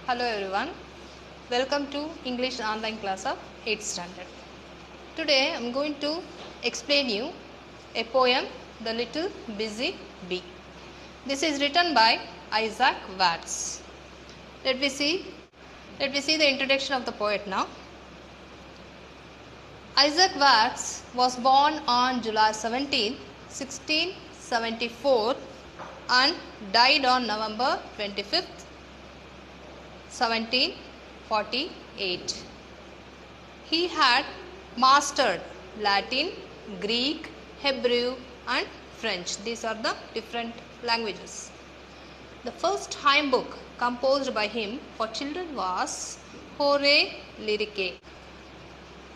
Hello everyone, welcome to English online class of 8th standard. Today I am going to explain you a poem, The Little Busy Bee. This is written by Isaac Watts. Let me see the introduction of the poet now. Isaac Watts was born on July 17, 1674 and died on November 25th, 1748. He had mastered Latin, Greek, Hebrew and French. These are the different languages. The first hymn book composed by him for children was Hore Lyricae.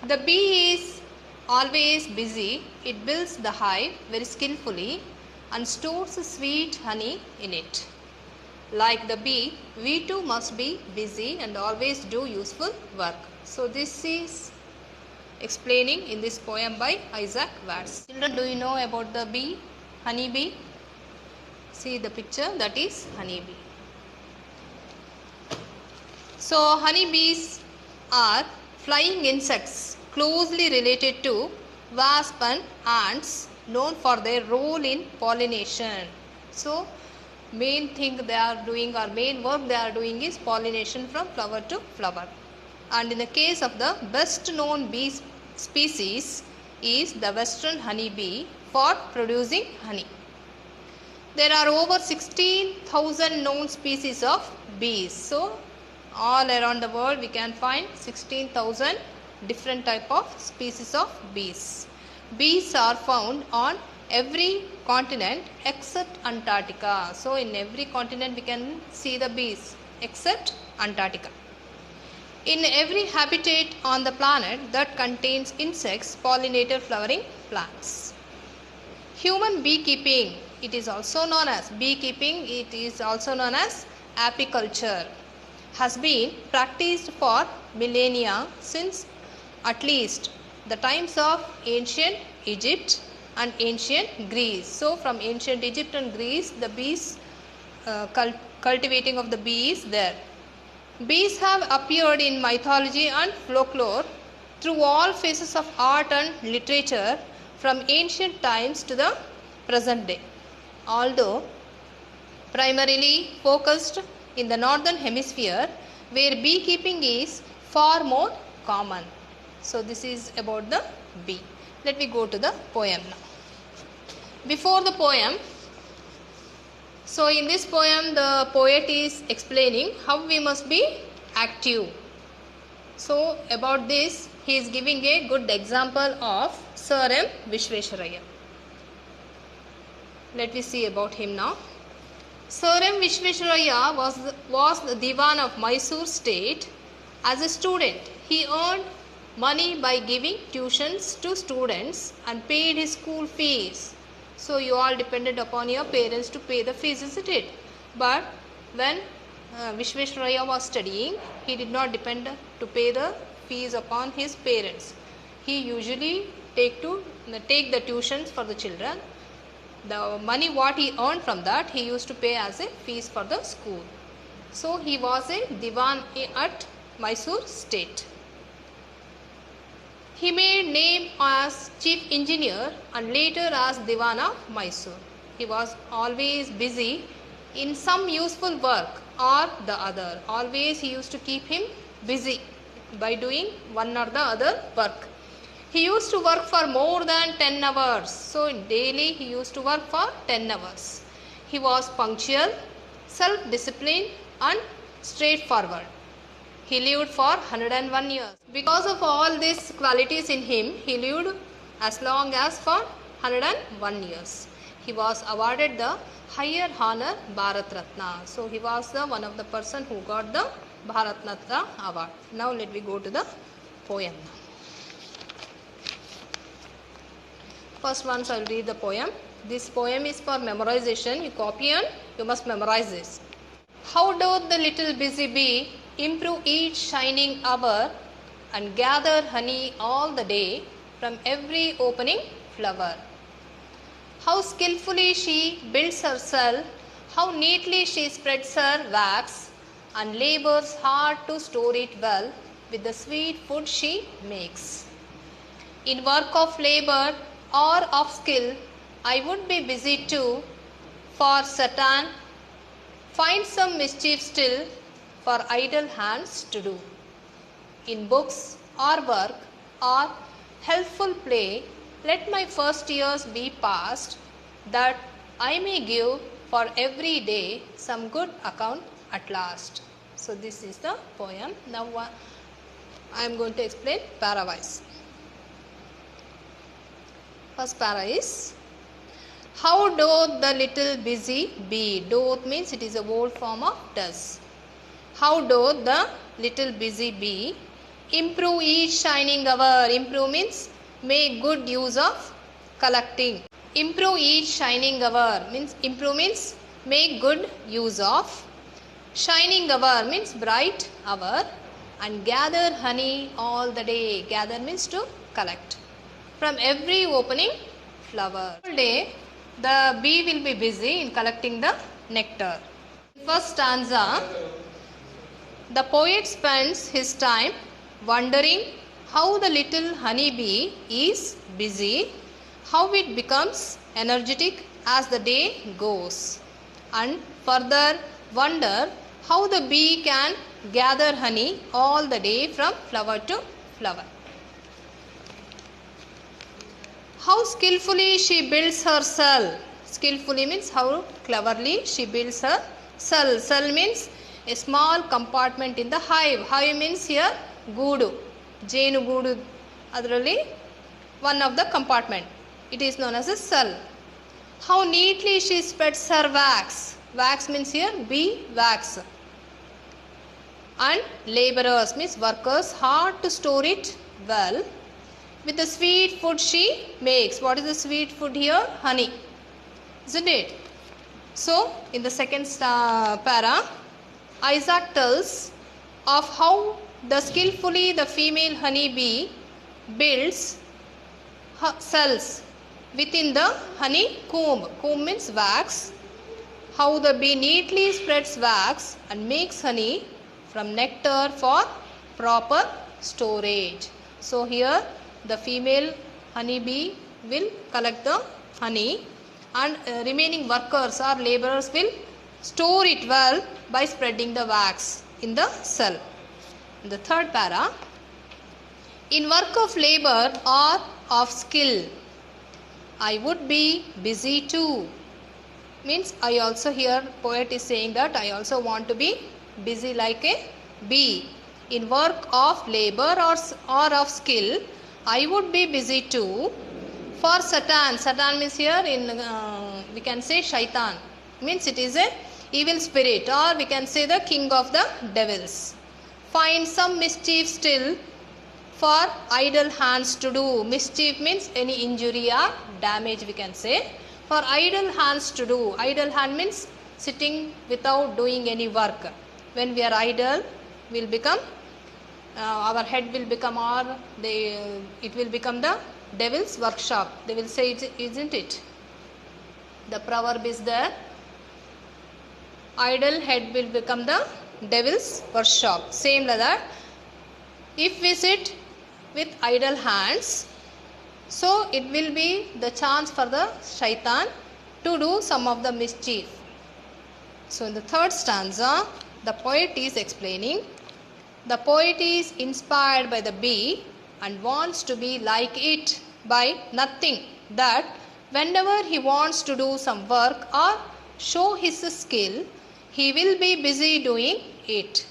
The bee is always busy. It builds the hive very skillfully and stores sweet honey in it. Like the bee, we too must be busy and always do useful work. So this is explaining in this poem by Isaac Watts. Children, do you know about the bee, honey bee? See the picture, that is honey bee. So honey bees are flying insects closely related to wasp and ants, known for their role in pollination. So main thing they are doing or main work they are doing is pollination from flower to flower. And in the case of the best known bee species is the western honey bee for producing honey. There are over 16,000 known species of bees. So all around the world we can find 16,000 different type of species of bees. Bees are found on every continent except Antarctica. So in every continent we can see the bees except Antarctica. In every habitat on the planet that contains insects, pollinated flowering plants. Human beekeeping, it is also known as beekeeping, it is also known as apiculture, has been practiced for millennia since at least the times of ancient Egypt and ancient Greece. So from ancient Egypt and Greece, the bees, cultivating of the bees there. Bees have appeared in mythology and folklore through all phases of art and literature from ancient times to the present day. Although primarily focused in the northern hemisphere where beekeeping is far more common. So this is about the bee. Let me go to the poem now. Before the poem, so in this poem the poet is explaining how we must be active. So about this he is giving a good example of Sir M. Vishvesvaraya. Let me see about him now. Sir M. Vishvesvaraya was the Diwan of Mysore state. As a student, he earned money by giving tuitions to students and paid his school fees. So you all depended upon your parents to pay the fees, isn't it? But when Vishvesvaraya was studying, he did not depend to pay the fees upon his parents. He usually take the tuitions for the children. The money what he earned from that, he used to pay as a fees for the school. So he was a Diwan at Mysore state. He made name as chief engineer and later as Diwan of Mysore. He was always busy in some useful work or the other. Always he used to keep him busy by doing one or the other work. He used to work for more than 10 hours. So daily he used to work for 10 hours. He was punctual, self-disciplined and straightforward. He lived for 101 years. Because of all these qualities in him, he lived as long as for 101 years. He was awarded the higher honor Bharat Ratna. So he was the one of the person who got the Bharat Ratna award. Now let me go to the poem. First once I will read the poem. This poem is for memorization. You copy and you must memorize this. How doth the little busy bee improve each shining hour and gather honey all the day from every opening flower. How skillfully she builds her cell, how neatly she spreads her wax and labors hard to store it well with the sweet food she makes. In work of labor or of skill, I would be busy too, for Satan finds some mischief still for idle hands to do. In books or work or healthful play, let my first years be passed, that I may give for every day some good account at last. So this is the poem. Now I am going to explain para-wise. First para is, how doth the little busy bee? Doth means it is a old form of does. How doth the little busy bee improve each shining hour? Improve means make good use of collecting. Improve each shining hour means, improve means make good use of. Shining hour means bright hour. And gather honey all the day. Gather means to collect from every opening flower. All day the bee will be busy in collecting the nectar. First stanza, the poet spends his time wondering how the little honey bee is busy, how it becomes energetic as the day goes, and further wonder how the bee can gather honey all the day from flower to flower. How skillfully she builds her cell. Skillfully means how cleverly she builds her cell. Cell means a small compartment in the hive. Hive means here goodu. Jenu goodu. Adralli one of the compartment. It is known as a cell. How neatly she spreads her wax. Wax means here bee wax. And laborers means workers hard to store it well with the sweet food she makes. What is the sweet food here? Honey, isn't it? So in the second para, Isaac tells of how the skillfully the female honey bee builds cells within the honey comb. Comb means wax. How the bee neatly spreads wax and makes honey from nectar for proper storage. So here the female honey bee will collect the honey, and remaining workers or laborers will store it well by spreading the wax in the cell. In the third para, in work of labor or of skill, I would be busy too. Means I also, here poet is saying that I also want to be busy like a bee. In work of labor or of skill, I would be busy too. For Satan, Satan means here in we can say Shaitan, means it is a evil spirit, or we can say the king of the devils. Find some mischief still for idle hands to do. Mischief means any injury or damage, we can say. For idle hands to do. Idle hand means sitting without doing any work. When we are idle, will become our head will become, or it will become the devil's workshop. They will say it, isn't it? The proverb is there. Idle head will become the devil's workshop. Same like that. If we sit with idle hands, so it will be the chance for the shaitan to do some of the mischief. So in the third stanza, the poet is explaining, the poet is inspired by the bee and wants to be like it by nothing, that whenever he wants to do some work or show his skill, he will be busy doing it.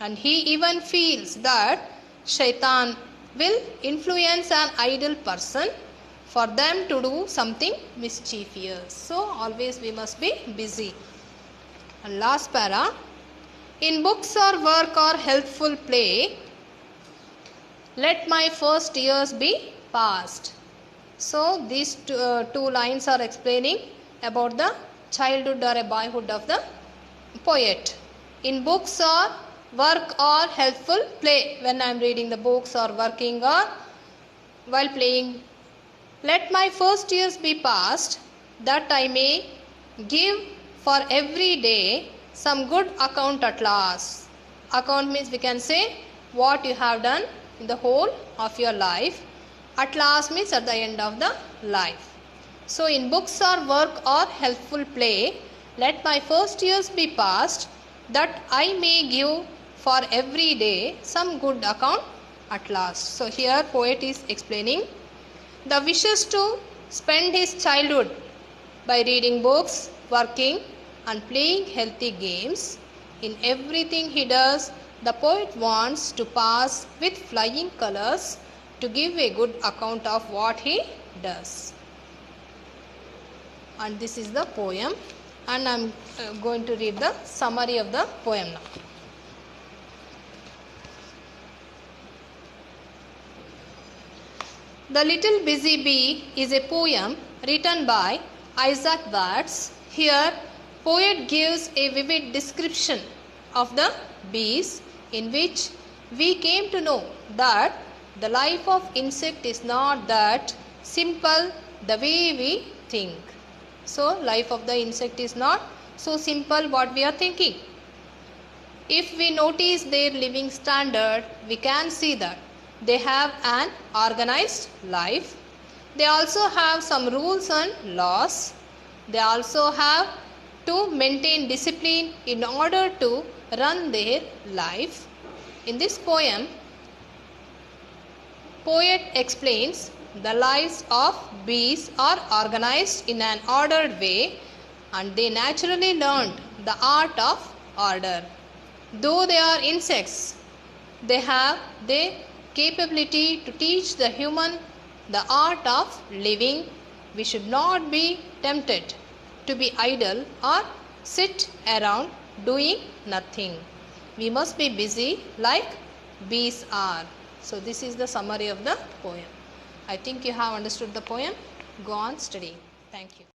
And he even feels that shaitan will influence an idle person for them to do something mischievous. So always we must be busy. And last para, in books or work or healthful play, let my first years be past. So these two lines are explaining about the childhood or a boyhood of the poet. In books or work or healthful play, when I am reading the books or working or while playing, let my first years be past, that I may give for every day some good account at last. Account means we can say what you have done in the whole of your life. At last means at the end of the life. So in books or work or helpful play, let my first years be passed, that I may give for every day some good account at last. So here poet is explaining the wishes to spend his childhood by reading books, working and playing healthy games. In everything he does, the poet wants to pass with flying colors to give a good account of what he does. And this is the poem, and I am going to read the summary of the poem now. The Little Busy Bee is a poem written by Isaac Watts. Here, poet gives a vivid description of the bees, in which we came to know that the life of insect is not that simple the way we think. So, life of the insect is not so simple what we are thinking. If we notice their living standard, we can see that they have an organized life. They also have some rules and laws. They also have to maintain discipline in order to run their life. In this poem, poet explains the lives of bees are organized in an ordered way, and they naturally learned the art of order. Though they are insects, they have the capability to teach the human the art of living. We should not be tempted to be idle or sit around doing nothing. We must be busy like bees are. So this is the summary of the poem. I think you have understood the poem. Go on studying. Thank you.